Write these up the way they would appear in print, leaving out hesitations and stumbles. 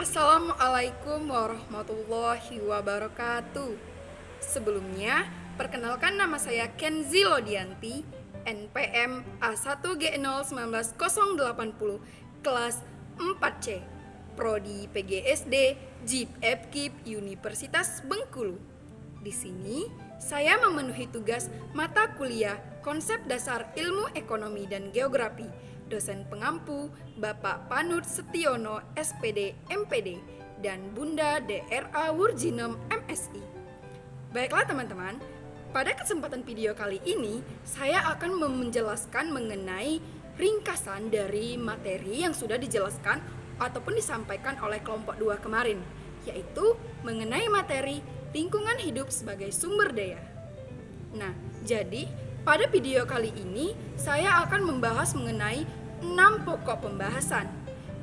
Assalamualaikum warahmatullahi wabarakatuh. Sebelumnya, perkenalkan nama saya Kenzi Lodianti, NPM A1G01980, kelas 4C, Prodi PGSD, JIP Epkip Universitas Bengkulu. Di sini, saya memenuhi tugas mata kuliah Konsep Dasar Ilmu Ekonomi dan Geografi, dosen pengampu Bapak Panut Setiono SPD MPD dan Bunda DRA Wurjinem MSI. Baiklah teman-teman, pada kesempatan video kali ini saya akan menjelaskan mengenai ringkasan dari materi yang sudah dijelaskan ataupun disampaikan oleh kelompok 2 kemarin, yaitu mengenai materi lingkungan hidup sebagai sumber daya. Nah, jadi pada video kali ini saya akan membahas mengenai 6 pokok pembahasan.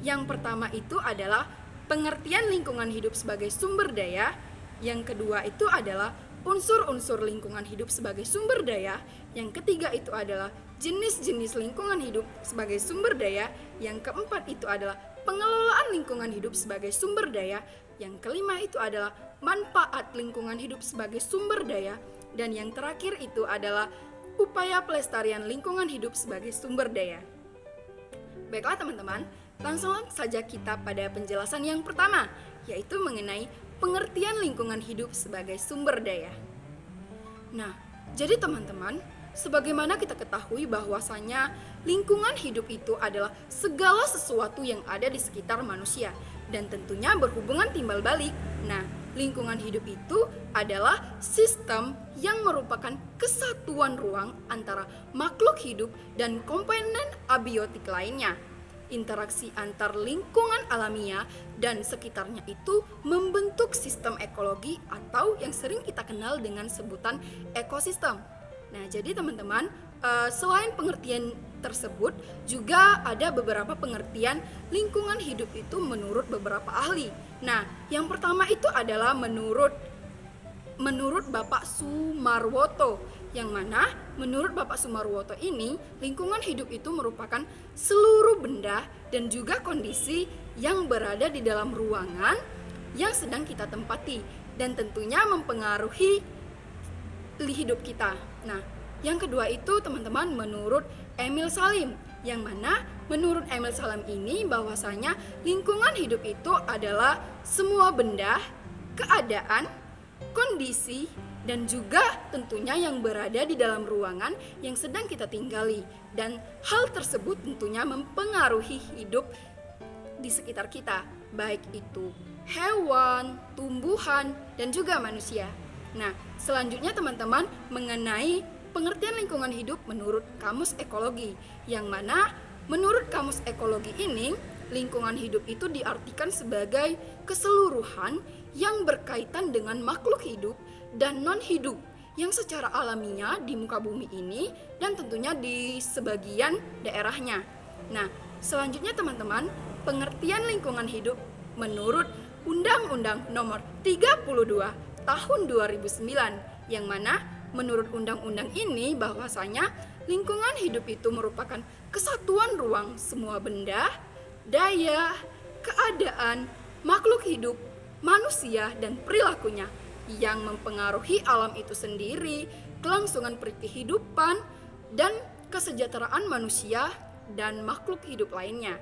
Yang pertama itu adalah pengertian lingkungan hidup sebagai sumber daya. Yang kedua itu adalah unsur-unsur lingkungan hidup sebagai sumber daya. Yang ketiga itu adalah jenis-jenis lingkungan hidup sebagai sumber daya. Yang keempat itu adalah pengelolaan lingkungan hidup sebagai sumber daya. Yang kelima itu adalah manfaat lingkungan hidup sebagai sumber daya. Dan yang terakhir itu adalah upaya pelestarian lingkungan hidup sebagai sumber daya. Baiklah teman-teman, langsung saja kita pada penjelasan yang pertama, yaitu mengenai pengertian lingkungan hidup sebagai sumber daya. Nah, jadi teman-teman, sebagaimana kita ketahui bahwasanya lingkungan hidup itu adalah segala sesuatu yang ada di sekitar manusia dan tentunya berhubungan timbal balik. Nah, lingkungan hidup itu adalah sistem yang merupakan kesatuan ruang antara makhluk hidup dan komponen abiotik lainnya. Interaksi antar lingkungan alamiah dan sekitarnya itu membentuk sistem ekologi atau yang sering kita kenal dengan sebutan ekosistem. Nah, jadi teman-teman, selain pengertian tersebut juga ada beberapa pengertian lingkungan hidup itu menurut beberapa ahli. Nah, yang pertama itu adalah menurut Bapak Sumarwoto, yang mana menurut Bapak Sumarwoto ini lingkungan hidup itu merupakan seluruh benda dan juga kondisi yang berada di dalam ruangan yang sedang kita tempati dan tentunya mempengaruhi hidup kita. Nah, yang kedua itu teman-teman menurut Emil Salim, yang mana menurut Emil Salim ini bahwasanya lingkungan hidup itu adalah semua benda, keadaan, kondisi, dan juga tentunya yang berada di dalam ruangan yang sedang kita tinggali, dan hal tersebut tentunya mempengaruhi hidup di sekitar kita, baik itu hewan, tumbuhan, dan juga manusia. Nah, selanjutnya teman-teman mengenai pengertian lingkungan hidup menurut Kamus Ekologi, yang mana menurut Kamus Ekologi ini lingkungan hidup itu diartikan sebagai keseluruhan yang berkaitan dengan makhluk hidup dan non-hidup yang secara alaminya di muka bumi ini dan tentunya di sebagian daerahnya. Nah, selanjutnya teman-teman, pengertian lingkungan hidup menurut Undang-Undang Nomor 32 Tahun 2009, yang mana menurut undang-undang ini bahwasanya lingkungan hidup itu merupakan kesatuan ruang semua benda, daya, keadaan, makhluk hidup, manusia, dan perilakunya yang mempengaruhi alam itu sendiri, kelangsungan kehidupan, dan kesejahteraan manusia dan makhluk hidup lainnya.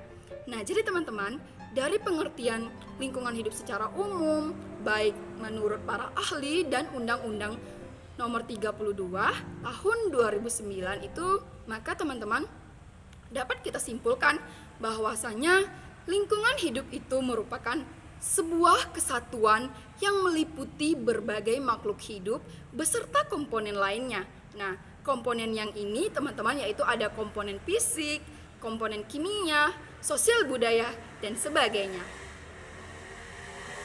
Nah, jadi teman-teman, dari pengertian lingkungan hidup secara umum, baik menurut para ahli dan Undang-Undang Nomor 32 Tahun 2009 itu, maka teman-teman dapat kita simpulkan bahwasanya lingkungan hidup itu merupakan sebuah kesatuan yang meliputi berbagai makhluk hidup beserta komponen lainnya. Nah, komponen yang ini teman-teman yaitu ada komponen fisik, komponen kimia, sosial budaya, dan sebagainya.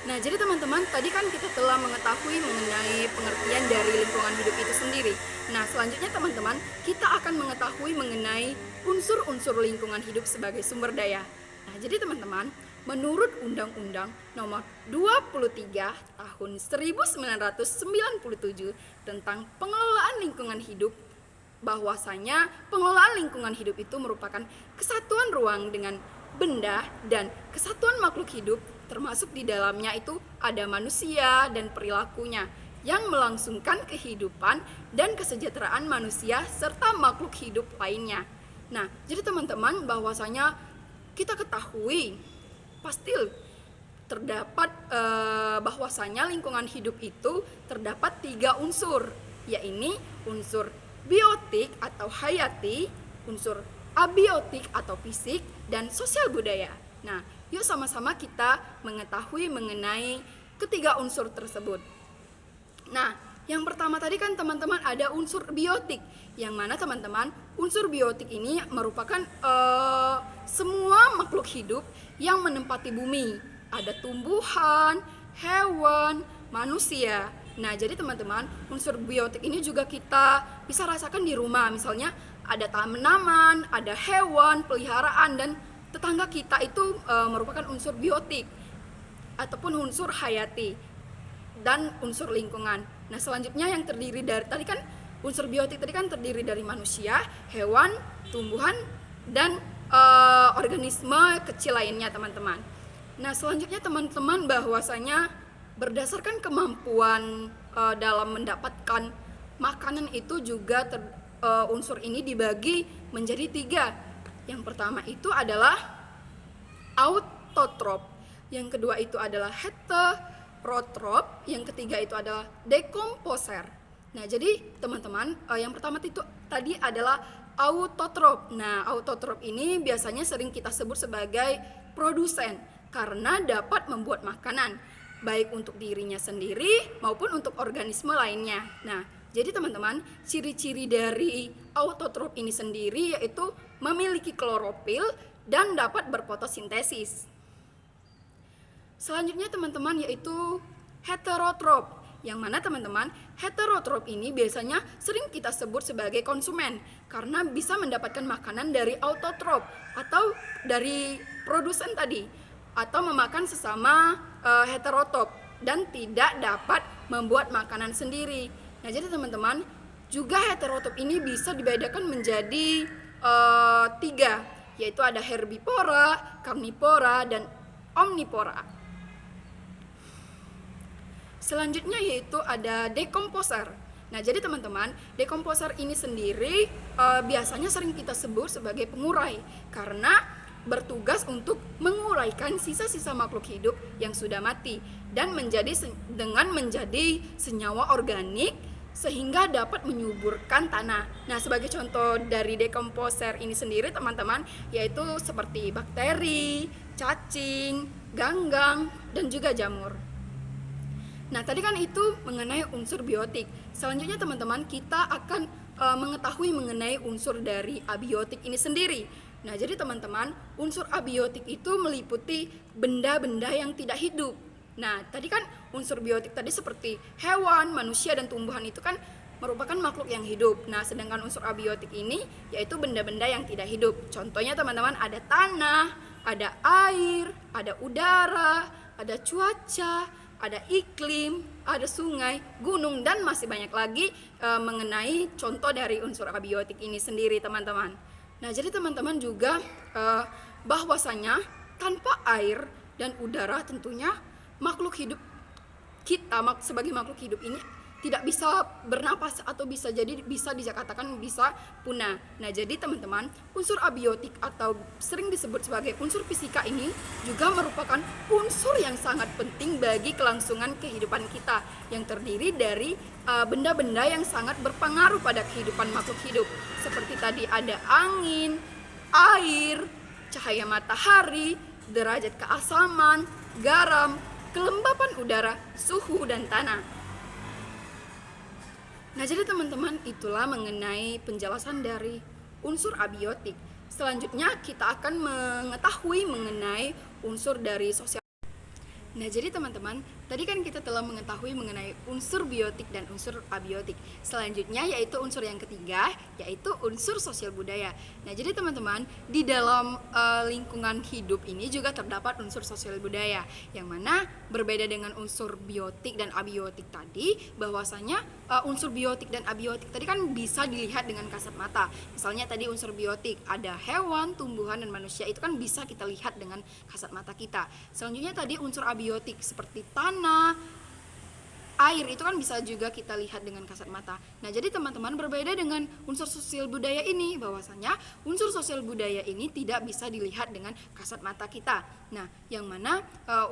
Nah, jadi teman-teman, tadi kan kita telah mengetahui mengenai pengertian dari lingkungan hidup itu sendiri. Nah, selanjutnya teman-teman, kita akan mengetahui mengenai unsur-unsur lingkungan hidup sebagai sumber daya. Nah, jadi teman-teman, menurut Undang-Undang Nomor 23 Tahun 1997 tentang pengelolaan lingkungan hidup, bahwasanya pengelolaan lingkungan hidup itu merupakan kesatuan ruang dengan benda, dan kesatuan makhluk hidup, termasuk di dalamnya itu ada manusia dan perilakunya yang melangsungkan kehidupan dan kesejahteraan manusia serta makhluk hidup lainnya. Nah, jadi teman-teman, bahwasanya kita ketahui pasti terdapat bahwasanya lingkungan hidup itu terdapat 3 unsur, yaitu unsur biotik atau hayati, unsur abiotik atau fisik, dan sosial budaya. Nah, yuk sama-sama kita mengetahui mengenai ketiga unsur tersebut. Nah, yang pertama tadi kan teman-teman ada unsur biotik, yang mana teman-teman unsur biotik ini merupakan semua makhluk hidup yang menempati bumi. Ada tumbuhan, hewan, manusia. Nah, jadi teman-teman, unsur biotik ini juga kita bisa rasakan di rumah. Misalnya ada tanaman, ada hewan, peliharaan, dan tetangga kita itu merupakan unsur biotik ataupun unsur hayati dan unsur lingkungan. Nah, selanjutnya yang terdiri dari tadi kan unsur biotik tadi kan terdiri dari manusia, hewan, tumbuhan, dan organisme kecil lainnya, teman-teman. Nah, selanjutnya teman-teman, bahwasanya berdasarkan kemampuan dalam mendapatkan makanan itu juga unsur ini dibagi menjadi 3. Yang pertama itu adalah autotrop, yang kedua itu adalah heterotrop, yang ketiga itu adalah dekomposer. Nah, jadi teman-teman, yang pertama itu tadi adalah autotrop. Nah, autotrop ini biasanya sering kita sebut sebagai produsen karena dapat membuat makanan baik untuk dirinya sendiri maupun untuk organisme lainnya. Nah, jadi teman-teman, ciri-ciri dari autotrop ini sendiri yaitu memiliki klorofil dan dapat berfotosintesis. Selanjutnya teman-teman yaitu heterotrop, yang mana teman-teman heterotrop ini biasanya sering kita sebut sebagai konsumen karena bisa mendapatkan makanan dari autotrop atau dari produsen tadi, atau memakan sesama heterotrop dan tidak dapat membuat makanan sendiri. Nah, jadi teman-teman, juga heterotrop ini bisa dibedakan menjadi 3, yaitu ada herbivora, karnivora, dan omnivora. Selanjutnya yaitu ada dekomposer. Nah, jadi teman-teman, dekomposer ini sendiri biasanya sering kita sebut sebagai pengurai karena bertugas untuk menguraikan sisa-sisa makhluk hidup yang sudah mati dan menjadi senyawa organik sehingga dapat menyuburkan tanah. Nah, sebagai contoh dari dekomposer ini sendiri teman-teman yaitu seperti bakteri, cacing, ganggang, dan juga jamur. Nah, tadi kan itu mengenai unsur biotik. Selanjutnya teman-teman, kita akan mengetahui mengenai unsur dari abiotik ini sendiri. Nah, jadi teman-teman, unsur abiotik itu meliputi benda-benda yang tidak hidup. Nah, tadi kan unsur biotik tadi seperti hewan, manusia, dan tumbuhan itu kan merupakan makhluk yang hidup. Nah, sedangkan unsur abiotik ini yaitu benda-benda yang tidak hidup. Contohnya teman-teman, ada tanah, ada air, ada udara, ada cuaca, ada iklim, ada sungai, gunung, dan masih banyak lagi mengenai contoh dari unsur abiotik ini sendiri, teman-teman. Nah, jadi teman-teman juga bahwasanya tanpa air dan udara tentunya makhluk hidup kita sebagai makhluk hidup ini tidak bisa bernapas atau bisa dikatakan bisa punah. Nah, jadi teman-teman, unsur abiotik atau sering disebut sebagai unsur fisika ini juga merupakan unsur yang sangat penting bagi kelangsungan kehidupan kita yang terdiri dari benda-benda yang sangat berpengaruh pada kehidupan makhluk hidup. Seperti tadi ada angin, air, cahaya matahari, derajat keasaman, garam, kelembapan udara, suhu, dan tanah. Nah, jadi teman-teman, itulah mengenai penjelasan dari unsur abiotik. Selanjutnya kita akan mengetahui mengenai unsur dari sosial. Nah, jadi teman-teman, Tadi kan kita telah mengetahui mengenai unsur biotik dan unsur abiotik. Selanjutnya yaitu unsur yang ketiga, yaitu unsur sosial budaya. Nah, jadi teman-teman, di dalam lingkungan hidup ini juga terdapat unsur sosial budaya, yang mana berbeda dengan unsur biotik dan abiotik tadi, bahwasanya unsur biotik dan abiotik tadi kan bisa dilihat dengan kasat mata. Misalnya tadi unsur biotik, ada hewan, tumbuhan, dan manusia, itu kan bisa kita lihat dengan kasat mata kita. Selanjutnya tadi unsur abiotik seperti tanah, air, itu kan bisa juga kita lihat dengan kasat mata. Nah, jadi teman-teman, berbeda dengan unsur sosial budaya ini, bahwasanya unsur sosial budaya ini tidak bisa dilihat dengan kasat mata kita. Nah, yang mana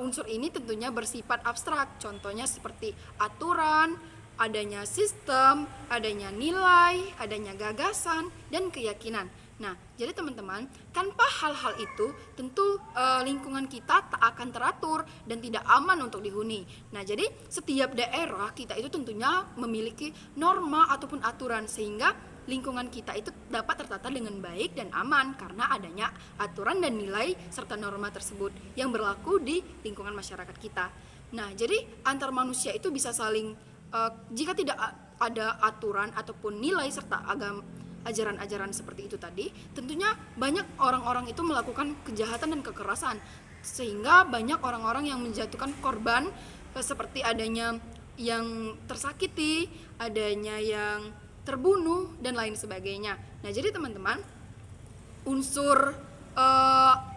unsur ini tentunya bersifat abstrak. Contohnya seperti aturan, adanya sistem, adanya nilai, adanya gagasan, dan keyakinan. Nah, jadi teman-teman, tanpa hal-hal itu tentu lingkungan kita tak akan teratur dan tidak aman untuk dihuni. Nah, jadi setiap daerah kita itu tentunya memiliki norma ataupun aturan, sehingga lingkungan kita itu dapat tertata dengan baik dan aman karena adanya aturan dan nilai serta norma tersebut yang berlaku di lingkungan masyarakat kita. Nah, jadi antar manusia itu bisa saling jika tidak ada aturan ataupun nilai serta ajaran-ajaran seperti itu tadi, tentunya banyak orang-orang itu melakukan kejahatan dan kekerasan, sehingga banyak orang-orang yang menjatuhkan korban, seperti adanya yang tersakiti, adanya yang terbunuh, dan lain sebagainya. Nah, jadi teman-teman, unsur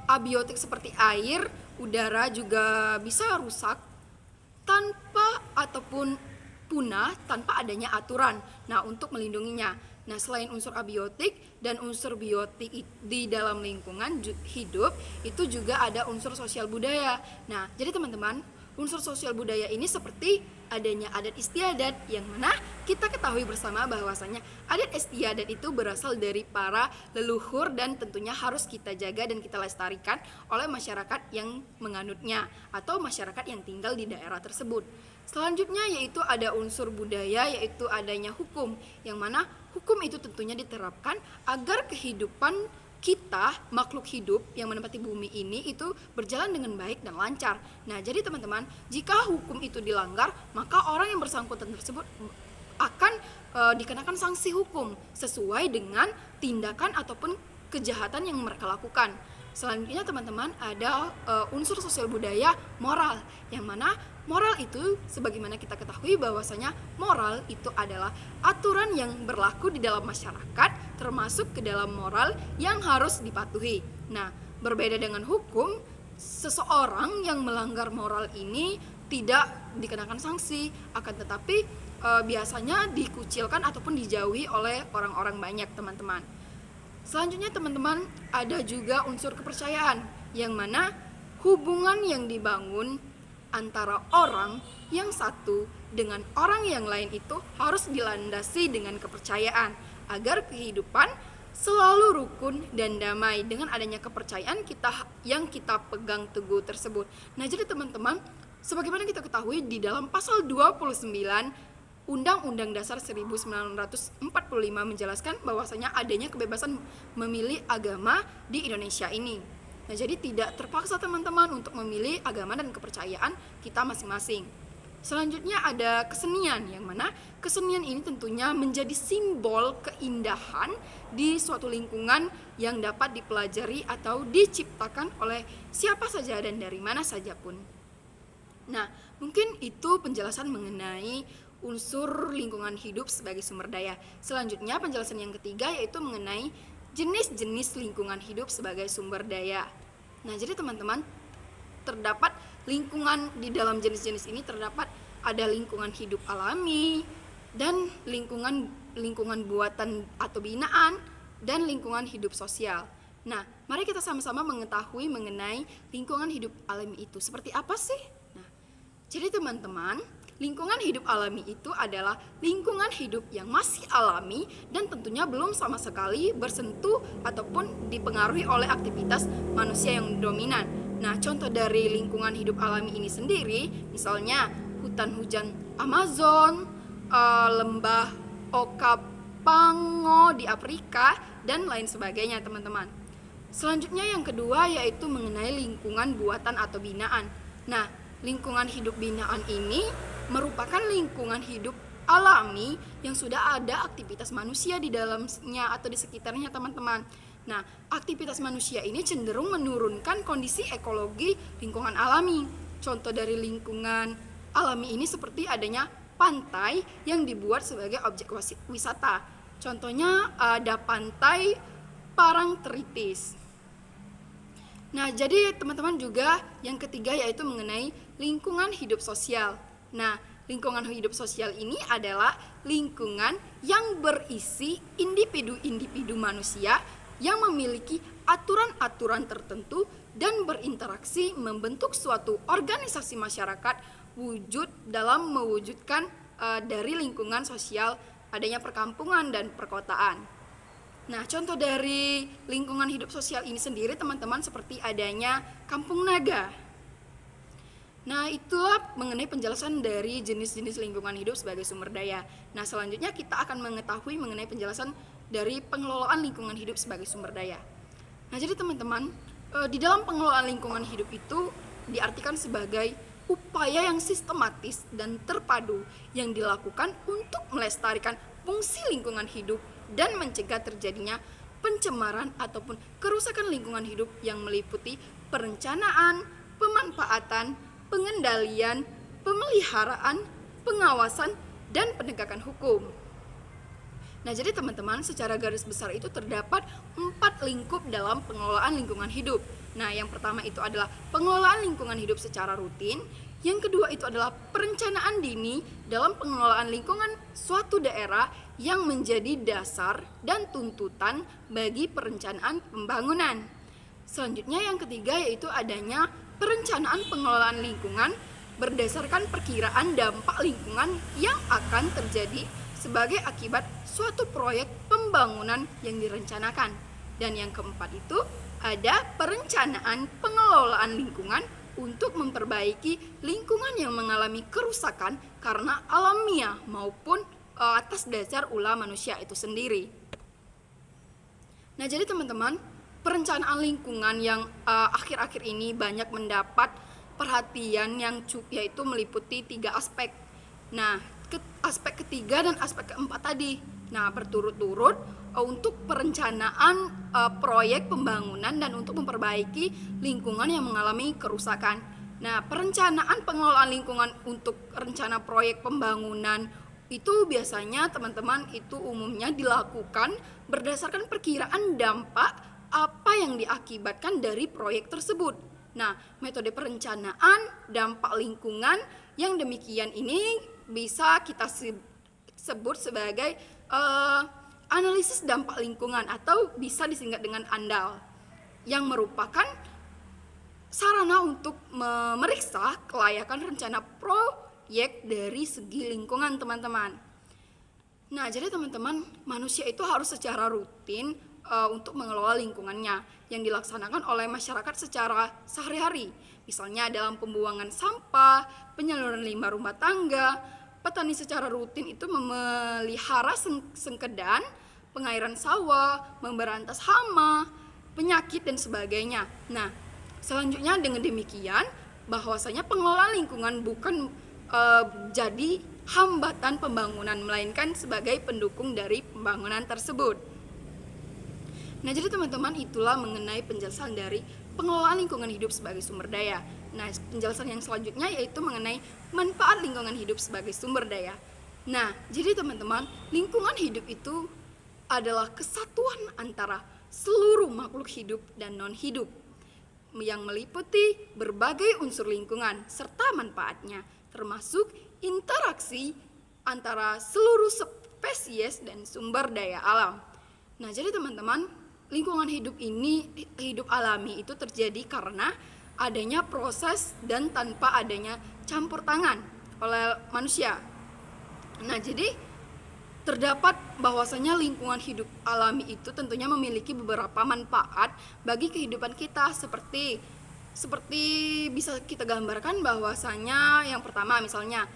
abiotik seperti air, udara juga bisa rusak tanpa ataupun punah tanpa adanya aturan. Nah, untuk melindunginya. Nah, selain unsur abiotik dan unsur biotik di dalam lingkungan hidup, itu juga ada unsur sosial budaya. Nah, jadi teman-teman, unsur sosial budaya ini seperti adanya adat istiadat, yang mana kita ketahui bersama bahwasanya adat istiadat itu berasal dari para leluhur dan tentunya harus kita jaga dan kita lestarikan oleh masyarakat yang menganutnya atau masyarakat yang tinggal di daerah tersebut. Selanjutnya yaitu ada unsur budaya, yaitu adanya hukum, yang mana hukum itu tentunya diterapkan agar kehidupan kita, makhluk hidup yang menempati bumi ini, itu berjalan dengan baik dan lancar. Nah, jadi teman-teman, jika hukum itu dilanggar, maka orang yang bersangkutan tersebut akan dikenakan sanksi hukum sesuai dengan tindakan ataupun kejahatan yang mereka lakukan. Selanjutnya teman-teman, ada unsur sosial budaya moral, yang mana moral itu sebagaimana kita ketahui bahwasanya moral itu adalah aturan yang berlaku di dalam masyarakat, termasuk ke dalam moral yang harus dipatuhi. Nah, berbeda dengan hukum, seseorang yang melanggar moral ini tidak dikenakan sanksi, akan tetapi biasanya dikucilkan ataupun dijauhi oleh orang-orang banyak, teman-teman. Selanjutnya teman-teman, ada juga unsur kepercayaan, yang mana hubungan yang dibangun antara orang yang satu dengan orang yang lain itu harus dilandasi dengan kepercayaan agar kehidupan selalu rukun dan damai dengan adanya kepercayaan yang kita pegang teguh tersebut. Nah, jadi teman-teman, sebagaimana kita ketahui di dalam pasal 29 Undang-Undang Dasar 1945 menjelaskan bahwasanya adanya kebebasan memilih agama di Indonesia ini. Nah, jadi tidak terpaksa teman-teman untuk memilih agama dan kepercayaan kita masing-masing. Selanjutnya ada kesenian, yang mana kesenian ini tentunya menjadi simbol keindahan di suatu lingkungan yang dapat dipelajari atau diciptakan oleh siapa saja dan dari mana saja pun. Nah, mungkin itu penjelasan mengenai unsur lingkungan hidup sebagai sumber daya. Selanjutnya penjelasan yang ketiga yaitu mengenai jenis-jenis lingkungan hidup sebagai sumber daya. Nah, jadi teman-teman, terdapat lingkungan di dalam jenis-jenis ini, terdapat ada lingkungan hidup alami dan lingkungan buatan atau binaan dan lingkungan hidup sosial. Nah, mari kita sama-sama mengetahui mengenai lingkungan hidup alami itu seperti apa sih? Nah, jadi teman-teman, lingkungan hidup alami itu adalah lingkungan hidup yang masih alami dan tentunya belum sama sekali bersentuh ataupun dipengaruhi oleh aktivitas manusia yang dominan. Nah, contoh dari lingkungan hidup alami ini sendiri, misalnya hutan hujan Amazon, lembah Okavango di Afrika, dan lain sebagainya, teman-teman. Selanjutnya yang kedua yaitu mengenai lingkungan buatan atau binaan. Nah, lingkungan hidup binaan ini merupakan lingkungan hidup alami yang sudah ada aktivitas manusia di dalamnya atau di sekitarnya, teman-teman. Nah, aktivitas manusia ini cenderung menurunkan kondisi ekologi lingkungan alami. Contoh dari lingkungan alami ini seperti adanya pantai yang dibuat sebagai objek wisata. Contohnya ada pantai Parangtritis. Nah, jadi teman-teman juga yang ketiga yaitu mengenai lingkungan hidup sosial. Nah, lingkungan hidup sosial ini adalah lingkungan yang berisi individu-individu manusia yang memiliki aturan-aturan tertentu dan berinteraksi membentuk suatu organisasi masyarakat dalam mewujudkan dari lingkungan sosial adanya perkampungan dan perkotaan. Nah, contoh dari lingkungan hidup sosial ini sendiri, teman-teman, seperti adanya Kampung Naga. Nah, itulah mengenai penjelasan dari jenis-jenis lingkungan hidup sebagai sumber daya. Nah, selanjutnya kita akan mengetahui mengenai penjelasan dari pengelolaan lingkungan hidup sebagai sumber daya. Nah, jadi teman-teman, di dalam pengelolaan lingkungan hidup itu diartikan sebagai upaya yang sistematis dan terpadu yang dilakukan untuk melestarikan fungsi lingkungan hidup dan mencegah terjadinya pencemaran ataupun kerusakan lingkungan hidup yang meliputi perencanaan, pemanfaatan, pengendalian, pemeliharaan, pengawasan, dan penegakan hukum. Nah, jadi teman-teman, secara garis besar itu terdapat 4 lingkup dalam pengelolaan lingkungan hidup. Nah, yang pertama itu adalah pengelolaan lingkungan hidup secara rutin. Yang kedua itu adalah perencanaan dini dalam pengelolaan lingkungan suatu daerah yang menjadi dasar dan tuntutan bagi perencanaan pembangunan. Selanjutnya yang ketiga yaitu adanya perencanaan pengelolaan lingkungan berdasarkan perkiraan dampak lingkungan yang akan terjadi sebagai akibat suatu proyek pembangunan yang direncanakan. Dan yang keempat itu ada perencanaan pengelolaan lingkungan untuk memperbaiki lingkungan yang mengalami kerusakan karena alamiah maupun atas dasar ulah manusia itu sendiri. Nah, jadi teman-teman, perencanaan lingkungan yang akhir-akhir ini banyak mendapat perhatian yaitu meliputi 3 aspek. Nah, aspek ketiga dan aspek keempat tadi. Nah, berturut-turut untuk perencanaan proyek pembangunan dan untuk memperbaiki lingkungan yang mengalami kerusakan. Nah, perencanaan pengelolaan lingkungan untuk rencana proyek pembangunan itu biasanya teman-teman itu umumnya dilakukan berdasarkan perkiraan dampak apa yang diakibatkan dari proyek tersebut. Nah, metode perencanaan dampak lingkungan yang demikian ini bisa kita sebut sebagai analisis dampak lingkungan atau bisa disingkat dengan ANDAL, yang merupakan sarana untuk memeriksa kelayakan rencana proyek dari segi lingkungan, teman-teman. Nah, jadi teman-teman, manusia itu harus secara rutin untuk mengelola lingkungannya yang dilaksanakan oleh masyarakat secara sehari-hari. Misalnya dalam pembuangan sampah, penyaluran limbah rumah tangga. Petani secara rutin itu memelihara sengkedan, pengairan sawah, memberantas hama, penyakit dan sebagainya. Nah, selanjutnya dengan demikian bahwasanya pengelolaan lingkungan bukan jadi hambatan pembangunan, melainkan sebagai pendukung dari pembangunan tersebut. Nah, jadi teman-teman, itulah mengenai penjelasan dari pengelolaan lingkungan hidup sebagai sumber daya. Nah, penjelasan yang selanjutnya yaitu mengenai manfaat lingkungan hidup sebagai sumber daya. Nah, jadi teman-teman, lingkungan hidup itu adalah kesatuan antara seluruh makhluk hidup dan non-hidup yang meliputi berbagai unsur lingkungan serta manfaatnya, termasuk interaksi antara seluruh spesies dan sumber daya alam. Nah, jadi teman-teman, lingkungan hidup ini, hidup alami itu terjadi karena adanya proses dan tanpa adanya campur tangan oleh manusia. Nah, jadi terdapat bahwasanya lingkungan hidup alami itu tentunya memiliki beberapa manfaat bagi kehidupan kita, seperti bisa kita gambarkan bahwasanya yang pertama misalnya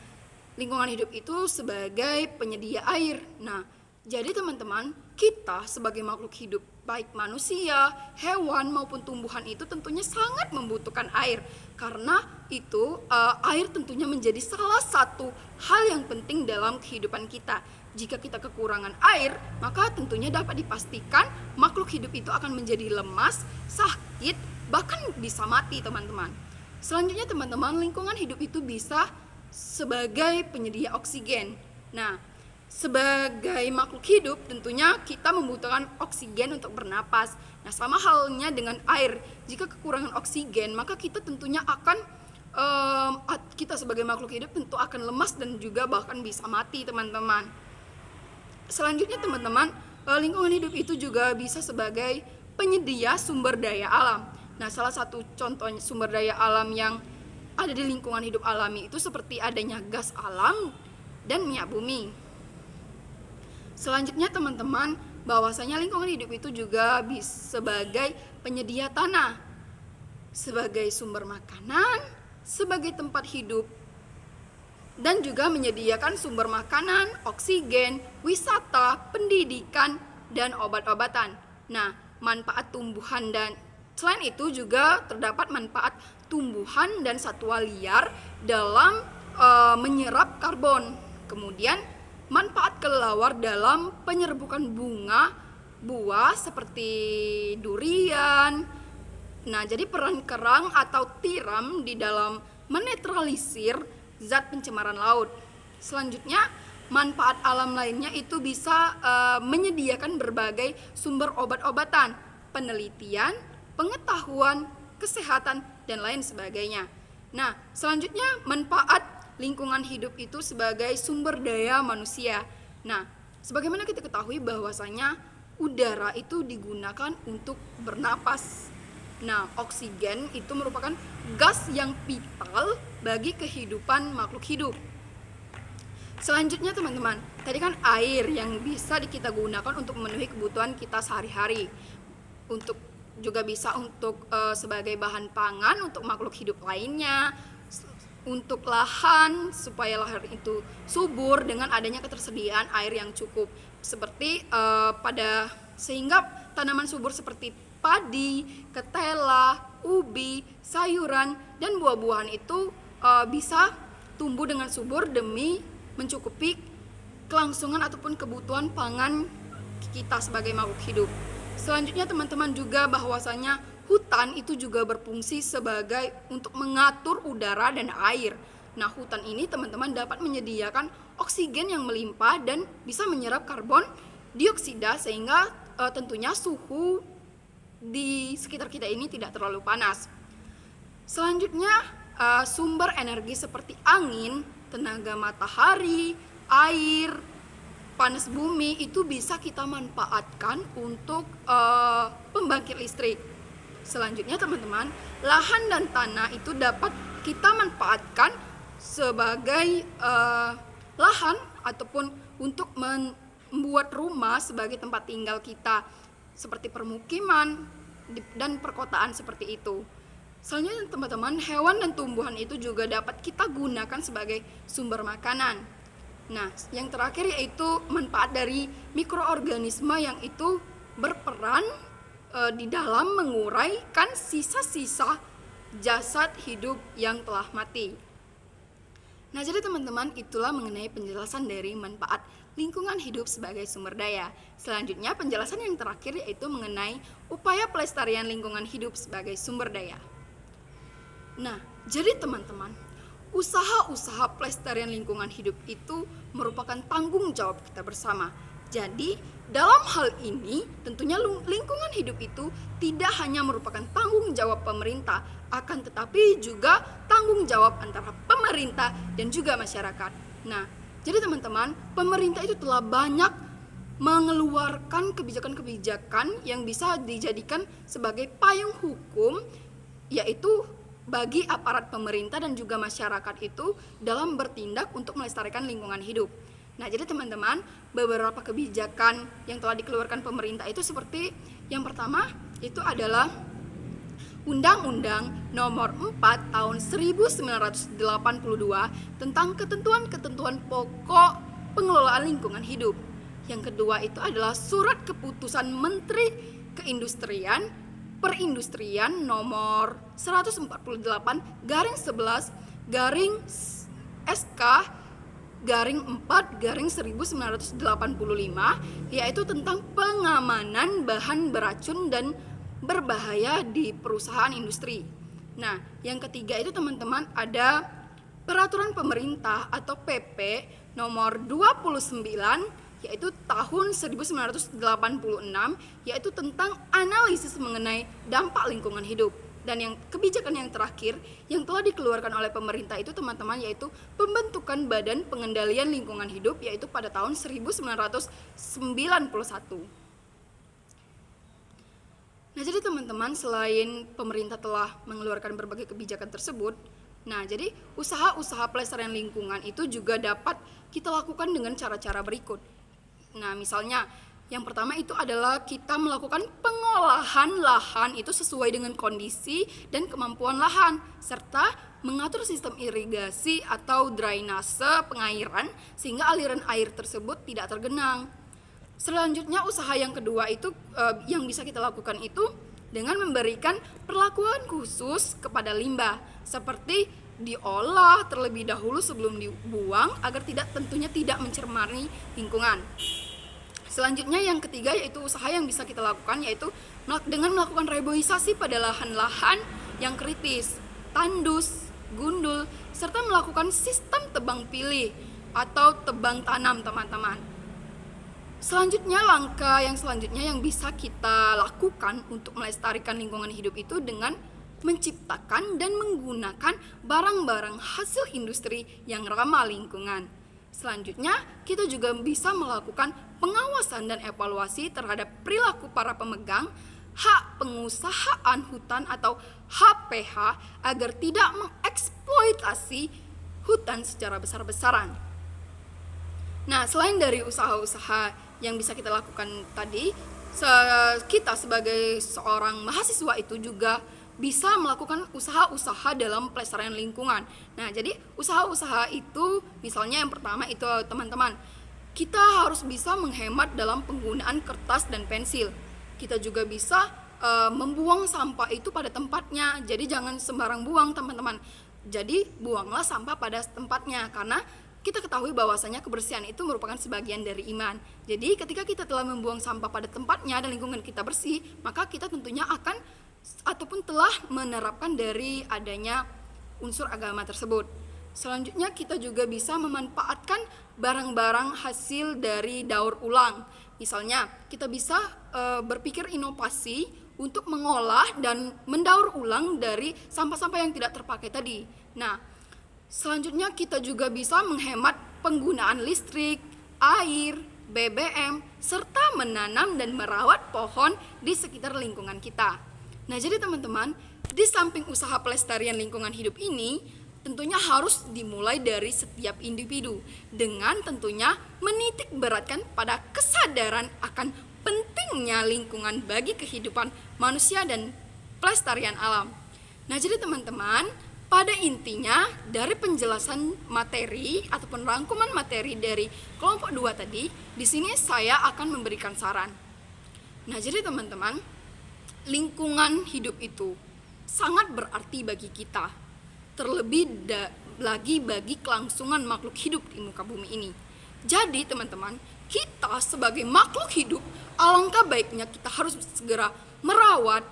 lingkungan hidup itu sebagai penyedia air. Nah, Jadi teman-teman, kita sebagai makhluk hidup, baik manusia, hewan maupun tumbuhan itu tentunya sangat membutuhkan air. Karena itu air tentunya menjadi salah satu hal yang penting dalam kehidupan kita. Jika kita kekurangan air, maka tentunya dapat dipastikan makhluk hidup itu akan menjadi lemas, sakit, bahkan bisa mati teman-teman. Selanjutnya teman-teman, lingkungan hidup itu bisa sebagai penyedia oksigen. Nah, sebagai makhluk hidup tentunya kita membutuhkan oksigen untuk bernapas. Nah, sama halnya dengan air. Jika kekurangan oksigen, maka kita tentunya akan kita sebagai makhluk hidup tentu akan lemas dan juga bahkan bisa mati teman-teman. Selanjutnya teman-teman, lingkungan hidup itu juga bisa sebagai penyedia sumber daya alam. Nah, salah satu contoh sumber daya alam yang ada di lingkungan hidup alami itu seperti adanya gas alam dan minyak bumi. Selanjutnya teman-teman, bahwasanya lingkungan hidup itu juga bisa sebagai penyedia tanah, sebagai sumber makanan, sebagai tempat hidup, dan juga menyediakan sumber makanan, oksigen, wisata, pendidikan, dan obat-obatan. Nah, manfaat tumbuhan dan selain itu juga terdapat manfaat tumbuhan dan satwa liar dalam menyerap karbon. Kemudian manfaat kelelawar dalam penyerbukan bunga, buah seperti durian. Nah, jadi peran kerang atau tiram di dalam menetralisir zat pencemaran laut. Selanjutnya, manfaat alam lainnya itu bisa menyediakan berbagai sumber obat-obatan, penelitian, pengetahuan, kesehatan, dan lain sebagainya. Nah, selanjutnya manfaat lingkungan hidup itu sebagai sumber daya manusia. Nah, sebagaimana kita ketahui bahwasanya udara itu digunakan untuk bernapas. Nah, oksigen itu merupakan gas yang vital bagi kehidupan makhluk hidup. Selanjutnya teman-teman, tadi kan air yang bisa kita gunakan untuk memenuhi kebutuhan kita sehari-hari. Untuk juga bisa untuk sebagai bahan pangan untuk makhluk hidup lainnya, untuk lahan supaya lahan itu subur dengan adanya ketersediaan air yang cukup. Seperti sehingga tanaman subur seperti padi, ketela, ubi, sayuran, dan buah-buahan itu bisa tumbuh dengan subur demi mencukupi kelangsungan ataupun kebutuhan pangan kita sebagai makhluk hidup. Selanjutnya teman-teman juga bahwasanya hutan itu juga berfungsi sebagai untuk mengatur udara dan air. Nah, hutan ini teman-teman dapat menyediakan oksigen yang melimpah dan bisa menyerap karbon dioksida sehingga tentunya suhu di sekitar kita ini tidak terlalu panas. Selanjutnya sumber energi seperti angin, tenaga matahari, air, panas bumi itu bisa kita manfaatkan untuk pembangkit listrik. Selanjutnya teman-teman, lahan dan tanah itu dapat kita manfaatkan sebagai lahan ataupun untuk membuat rumah sebagai tempat tinggal kita, seperti permukiman dan perkotaan seperti itu. Selanjutnya teman-teman, hewan dan tumbuhan itu juga dapat kita gunakan sebagai sumber makanan. Nah, yang terakhir yaitu manfaat dari mikroorganisme yang itu berperan di dalam menguraikan sisa-sisa jasad hidup yang telah mati. Nah, jadi teman-teman, itulah mengenai penjelasan dari manfaat lingkungan hidup sebagai sumber daya. Selanjutnya, penjelasan yang terakhir yaitu mengenai upaya pelestarian lingkungan hidup sebagai sumber daya. Nah, jadi teman-teman, usaha-usaha pelestarian lingkungan hidup itu merupakan tanggung jawab kita bersama. Jadi, dalam hal ini tentunya lingkungan hidup itu tidak hanya merupakan tanggung jawab pemerintah, akan tetapi juga tanggung jawab antara pemerintah dan juga masyarakat. Nah, jadi teman-teman, pemerintah itu telah banyak mengeluarkan kebijakan-kebijakan yang bisa dijadikan sebagai payung hukum, yaitu bagi aparat pemerintah dan juga masyarakat itu dalam bertindak untuk melestarikan lingkungan hidup. Nah, jadi teman-teman, beberapa kebijakan yang telah dikeluarkan pemerintah itu seperti yang pertama itu adalah Undang-Undang Nomor 4 Tahun 1982 tentang ketentuan-ketentuan pokok pengelolaan lingkungan hidup. Yang kedua itu adalah surat keputusan Menteri Perindustrian nomor 148/11/SK/4/1985, yaitu tentang pengamanan bahan beracun dan berbahaya di perusahaan industri. Nah, yang ketiga itu teman-teman ada peraturan pemerintah atau PP nomor 29 yaitu tahun 1986, yaitu tentang analisis mengenai dampak lingkungan hidup. Dan yang kebijakan yang terakhir yang telah dikeluarkan oleh pemerintah itu teman-teman yaitu pembentukan Badan Pengendalian Lingkungan Hidup, yaitu pada tahun 1991. Nah, jadi teman-teman, selain pemerintah telah mengeluarkan berbagai kebijakan tersebut, nah jadi usaha-usaha pelestarian lingkungan itu juga dapat kita lakukan dengan cara-cara berikut. Nah, misalnya yang pertama itu adalah kita melakukan pengolahan lahan itu sesuai dengan kondisi dan kemampuan lahan, serta mengatur sistem irigasi atau drainase pengairan sehingga aliran air tersebut tidak tergenang. Selanjutnya usaha yang kedua itu yang bisa kita lakukan itu dengan memberikan perlakuan khusus kepada limbah, seperti diolah terlebih dahulu sebelum dibuang agar tentunya tidak mencemari lingkungan. Selanjutnya yang ketiga yaitu usaha yang bisa kita lakukan yaitu dengan melakukan reboisasi pada lahan-lahan yang kritis, tandus, gundul, serta melakukan sistem tebang pilih atau tebang tanam, teman-teman. Selanjutnya langkah yang selanjutnya yang bisa kita lakukan untuk melestarikan lingkungan hidup itu dengan menciptakan dan menggunakan barang-barang hasil industri yang ramah lingkungan. Selanjutnya kita juga bisa melakukan pengawasan dan evaluasi terhadap perilaku para pemegang hak pengusahaan hutan atau HPH agar tidak mengeksploitasi hutan secara besar-besaran. Nah, selain dari usaha-usaha yang bisa kita lakukan tadi, kita sebagai seorang mahasiswa itu juga bisa melakukan usaha-usaha dalam pelestarian lingkungan. Nah, jadi usaha-usaha itu misalnya yang pertama itu teman-teman, kita harus bisa menghemat dalam penggunaan kertas dan pensil. Kita juga bisa membuang sampah itu pada tempatnya. Jadi jangan sembarang buang, teman-teman. Jadi buanglah sampah pada tempatnya, karena kita ketahui bahwasanya kebersihan itu merupakan sebagian dari iman. Jadi ketika kita telah membuang sampah pada tempatnya dan lingkungan kita bersih, maka kita tentunya akan ataupun telah menerapkan dari adanya unsur agama tersebut. Selanjutnya kita juga bisa memanfaatkan barang-barang hasil dari daur ulang. Misalnya kita bisa berpikir inovasi untuk mengolah dan mendaur ulang dari sampah-sampah yang tidak terpakai tadi. Nah, selanjutnya kita juga bisa menghemat penggunaan listrik, air, BBM, serta menanam dan merawat pohon di sekitar lingkungan kita. Nah, jadi teman-teman, di samping usaha pelestarian lingkungan hidup ini, tentunya harus dimulai dari setiap individu dengan tentunya menitik beratkan pada kesadaran akan pentingnya lingkungan bagi kehidupan manusia dan pelestarian alam. Nah, jadi teman-teman, pada intinya dari penjelasan materi ataupun rangkuman materi dari kelompok 2 tadi, di sini saya akan memberikan saran. Nah, jadi teman-teman, lingkungan hidup itu sangat berarti bagi kita, terlebih lagi bagi kelangsungan makhluk hidup di muka bumi ini. Jadi teman-teman, kita sebagai makhluk hidup, alangkah baiknya kita harus segera merawat,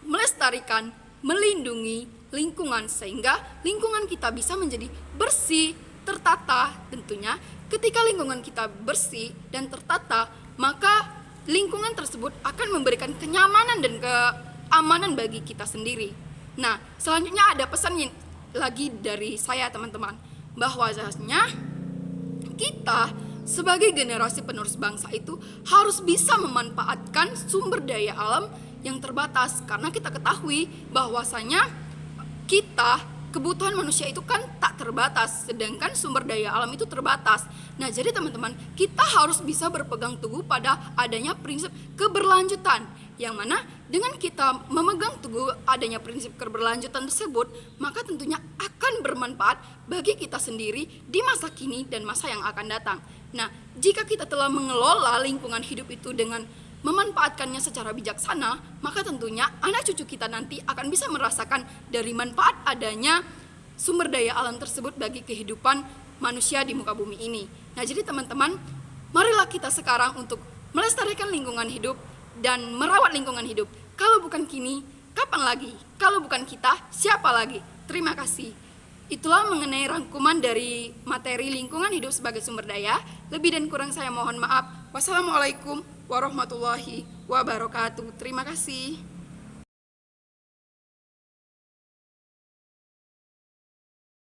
melestarikan, melindungi lingkungan sehingga lingkungan kita bisa menjadi bersih, tertata. Tentunya ketika lingkungan kita bersih dan tertata, maka lingkungan tersebut akan memberikan kenyamanan dan keamanan bagi kita sendiri. Nah, selanjutnya ada pesan lagi dari saya, teman-teman, bahwasanya kita sebagai generasi penerus bangsa itu harus bisa memanfaatkan sumber daya alam yang terbatas, karena kita ketahui bahwasanya kita kebutuhan manusia itu kan tak terbatas, sedangkan sumber daya alam itu terbatas. Nah, jadi teman-teman, kita harus bisa berpegang teguh pada adanya prinsip keberlanjutan, yang mana dengan kita memegang teguh adanya prinsip keberlanjutan tersebut, maka tentunya akan bermanfaat bagi kita sendiri di masa kini dan masa yang akan datang. Nah, jika kita telah mengelola lingkungan hidup itu dengan memanfaatkannya secara bijaksana, maka tentunya anak cucu kita nanti akan bisa merasakan dari manfaat adanya sumber daya alam tersebut bagi kehidupan manusia di muka bumi ini. Nah, jadi teman-teman, marilah kita sekarang untuk melestarikan lingkungan hidup dan merawat lingkungan hidup. Kalau bukan kini, kapan lagi? Kalau bukan kita, siapa lagi? Terima kasih. Itulah mengenai rangkuman dari materi lingkungan hidup sebagai sumber daya. Lebih dan kurang saya mohon maaf. Wassalamualaikum warahmatullahi wabarakatuh. Terima kasih.